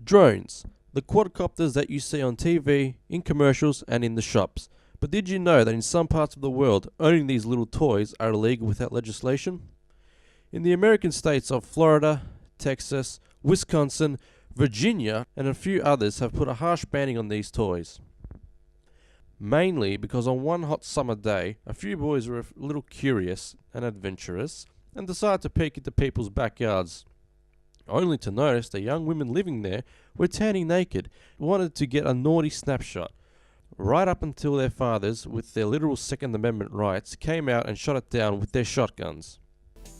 Drones, the quadcopters that you see on TV, in commercials, and in the shops. But did you know that in some parts of the world, owning these little toys are illegal without legislation? In the American states of Florida, Texas, Wisconsin, Virginia, and a few others have put a harsh banning on these toys. Mainly because on one hot summer day, a few boys were a little curious and adventurous and decided to peek into people's backyards, only to notice that young women living there were tanning naked, wanted to get a naughty snapshot, right up until their fathers, with their literal Second Amendment rights, came out and shot it down with their shotguns.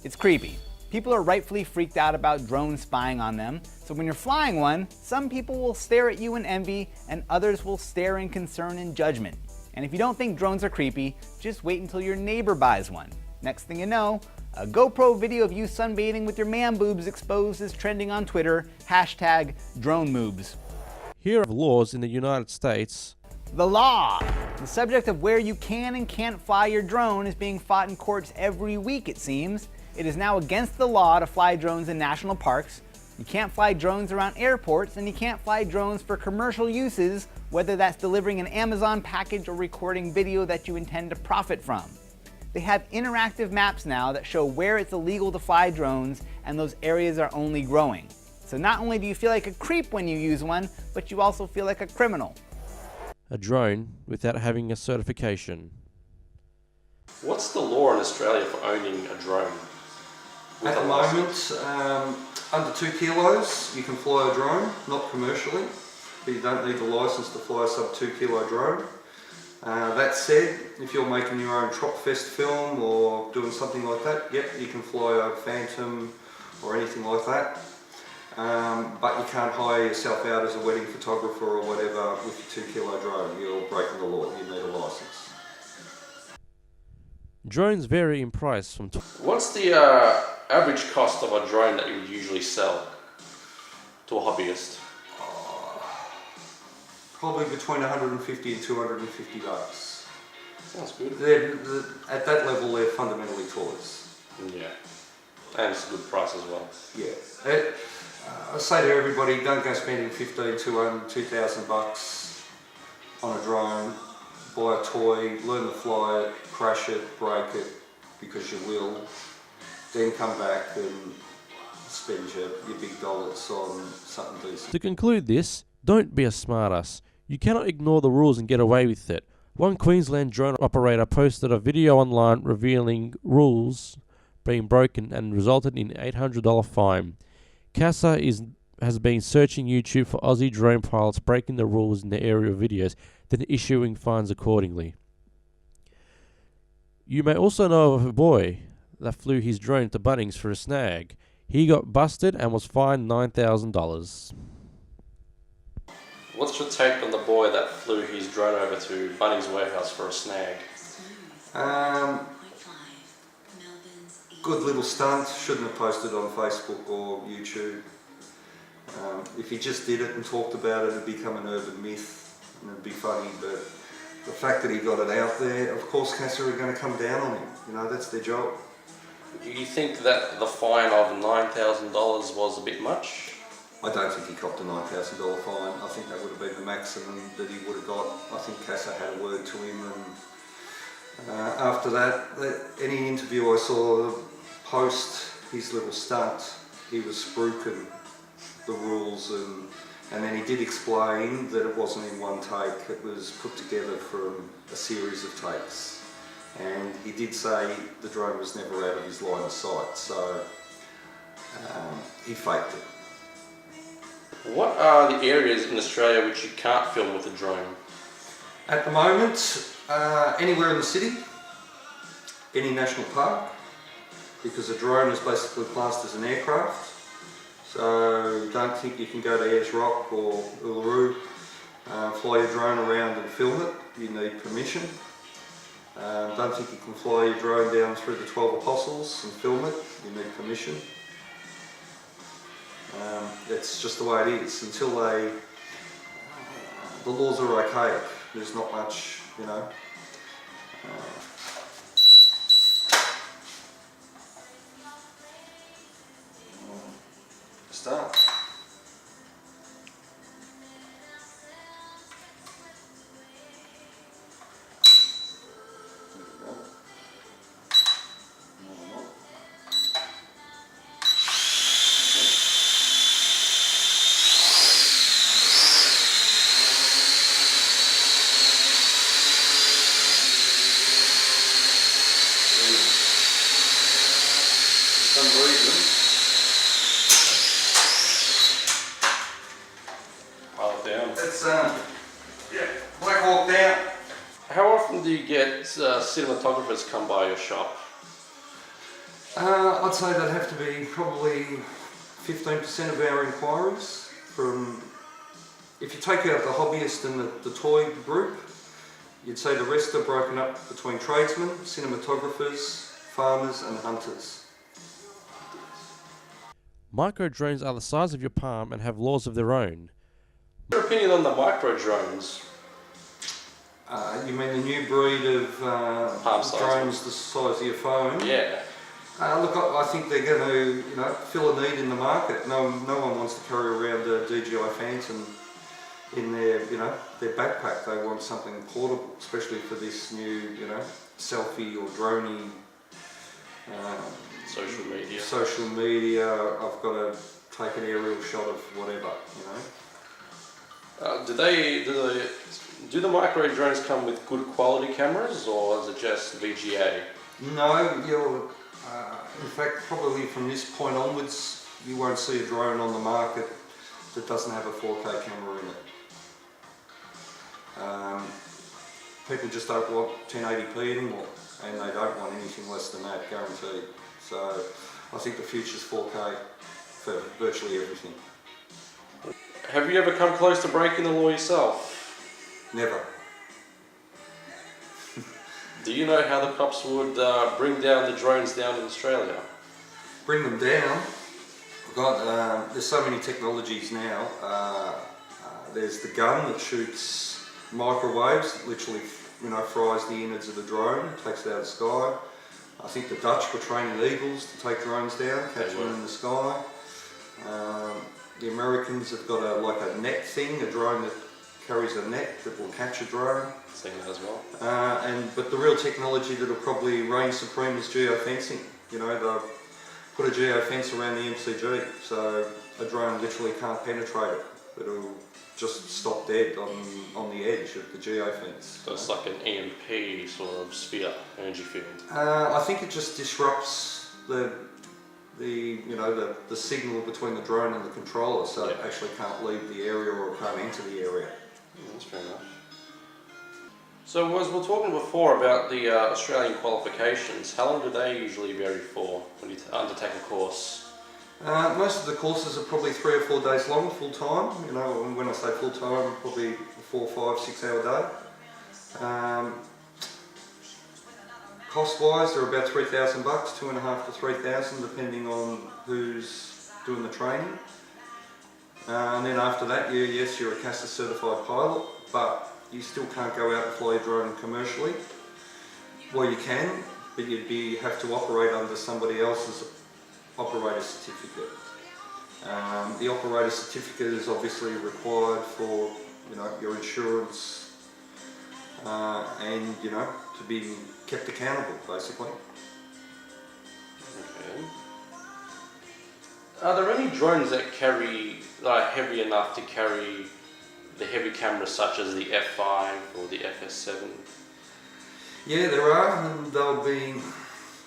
It's creepy. People are rightfully freaked out about drones spying on them, so when you're flying one, some people will stare at you in envy and others will stare in concern and judgment. And if you don't think drones are creepy, just wait until your neighbor buys one. Next thing you know, a GoPro video of you sunbathing with your man boobs exposed is trending on Twitter, #DroneMoobs. Here are laws in the United States. The law! The subject of where you can and can't fly your drone is being fought in courts every week, it seems. It is now against the law to fly drones in national parks. You can't fly drones around airports, and you can't fly drones for commercial uses, whether that's delivering an Amazon package or recording video that you intend to profit from. They have interactive maps now that show where it's illegal to fly drones, and those areas are only growing. So not only do you feel like a creep when you use one, but you also feel like a criminal. A drone without having a certification. What's the law in Australia for owning a drone? At the moment, under 2 kilos, you can fly a drone, not commercially, but you don't need the license to fly a sub 2 kilo drone. That said, if you're making your own Tropfest film or doing something like that, yep, you can fly a Phantom or anything like that. But you can't hire yourself out as a wedding photographer or whatever with a 2 kilo drone. You're breaking the law, you need a license. Drones vary in price from... What's the average cost of a drone that you would usually sell to a hobbyist? Probably between 150 and 250 bucks. Sounds good. At that level, they're fundamentally toys. Yeah, and it's a good price as well. Yeah. I say to everybody, don't go spending 15, 200, 2,000 bucks on a drone. Buy a toy, learn to fly it, crash it, break it, because you will. Then come back and spend your big dollars on something decent. To conclude this, don't be a smartass. You cannot ignore the rules and get away with it. One Queensland drone operator posted a video online revealing rules being broken and resulted in an $800 fine. CASA has been searching YouTube for Aussie drone pilots breaking the rules in the area of videos, then issuing fines accordingly. You may also know of a boy that flew his drone to Bunnings for a snag. He got busted and was fined $9,000. What's your take on the boy that flew his drone over to Bunnings Warehouse for a snag? Good little stunt, shouldn't have posted on Facebook or YouTube. If he just did it and talked about it, it'd become an urban myth and it'd be funny, but the fact that he got it out there, of course CASA are going to come down on him. You know, that's their job. Do you think that the fine of $9,000 was a bit much? I don't think he copped a $9,000 fine. I think that would have been the maximum that he would have got. I think CASA had a word to him, and after that, any interview I saw post his little stunt, he was spruiking the rules, and then he did explain that it wasn't in one take, it was put together from a series of takes. And he did say the drone was never out of his line of sight, so he faked it. What are the areas in Australia which you can't film with a drone? At the moment, anywhere in the city, any national park, because a drone is basically classed as an aircraft. So don't think you can go to Ayers Rock or Uluru, fly your drone around and film it, you need permission. Don't think you can fly your drone down through the 12 Apostles and film it, you need permission. That's just the way it is. Until the laws are archaic, there's not much, you know. Start. Black Hawk down. How often do you get cinematographers come by your shop? I'd say that'd have to be probably 15% of our inquiries. If you take out the hobbyist and the toy group, you'd say the rest are broken up between tradesmen, cinematographers, farmers and hunters. Micro drones are the size of your palm and have laws of their own. What's your opinion on the micro drones? You mean the new breed of Palm size. drones the size of your phone? Yeah. Look, I think they're going to, fill a need in the market. No one wants to carry around a DJI Phantom in their, their backpack. They want something portable, especially for this new, selfie or droney. Social media. I've got to take an aerial shot of whatever, Do the micro drones come with good quality cameras, or is it just VGA? No, in fact, probably from this point onwards, you won't see a drone on the market that doesn't have a 4K camera in it. People just don't want 1080p anymore, and they don't want anything less than that, guaranteed. So I think the future's 4K for virtually everything. Have you ever come close to breaking the law yourself? Never. Do you know how the cops would bring down the drones down in Australia? Bring them down. There's so many technologies now. There's the gun that shoots microwaves, literally, fries the innards of the drone, takes it out of the sky. I think the Dutch were training eagles to take drones down, catch them in the sky. The Americans have got a net thing, a drone that carries a net that will catch a drone. Seen that as well. But the real technology that'll probably reign supreme is geofencing. They'll put a geofence around the MCG, so a drone literally can't penetrate it. It'll just stop dead on the edge of the geofence. So it's like an EMP sort of sphere, energy field. I think it just disrupts the signal between the drone and the controller, so it actually can't leave the area or can't enter the area. That's fair enough. So as we were talking before about the Australian qualifications, how long do they usually vary for when you undertake a course? Most of the courses are probably 3 or 4 days long, full time. When I say full time, probably a 4, 5, 6 hour day. Cost wise, they're about $3,000, $2,500 to $3,000, depending on who's doing the training. And then after that, you're a CASA certified pilot, but you still can't go out and fly a drone commercially. Well, you can, but you'd have to operate under somebody else's operator certificate. The operator certificate is obviously required for your insurance and to be kept accountable, basically. Okay. Are there any drones that are heavy enough to carry the heavy cameras such as the F5 or the FS7? Yeah, there are, and they'll be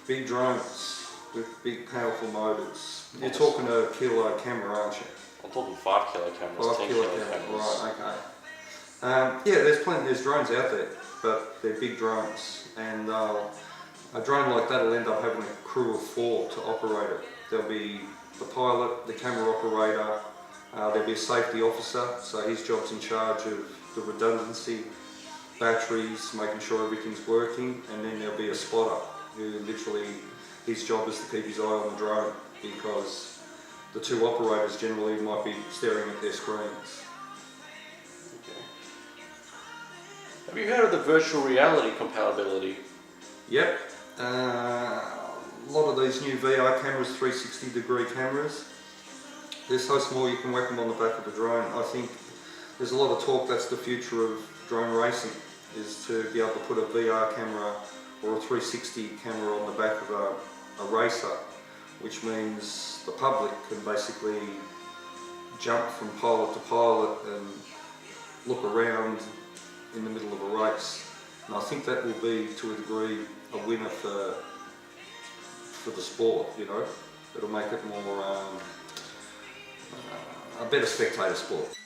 big drones with big powerful motors. You're talking a kilo camera, aren't you? I'm talking 5 kilo cameras, 5 10 kilo kilo camera, cameras. right, okay. There's drones out there, but they're big drones, and a drone like that will end up having a crew of 4 to operate it. There'll be the pilot, the camera operator, there'll be a safety officer, so his job's in charge of the redundancy, batteries, making sure everything's working, and then there'll be a spotter who literally, his job is to keep his eye on the drone, because the 2 operators generally might be staring at their screens. Okay. Have you heard of the virtual reality compatibility? Yep. A lot of these new VR cameras, 360 degree cameras, they're so small you can whack them on the back of the drone. I think there's a lot of talk that's the future of drone racing, is to be able to put a VR camera or a 360 camera on the back of a racer, which means the public can basically jump from pilot to pilot and look around in the middle of a race. And I think that will be, to a degree, a winner for the sport, It'll make it more a better spectator sport.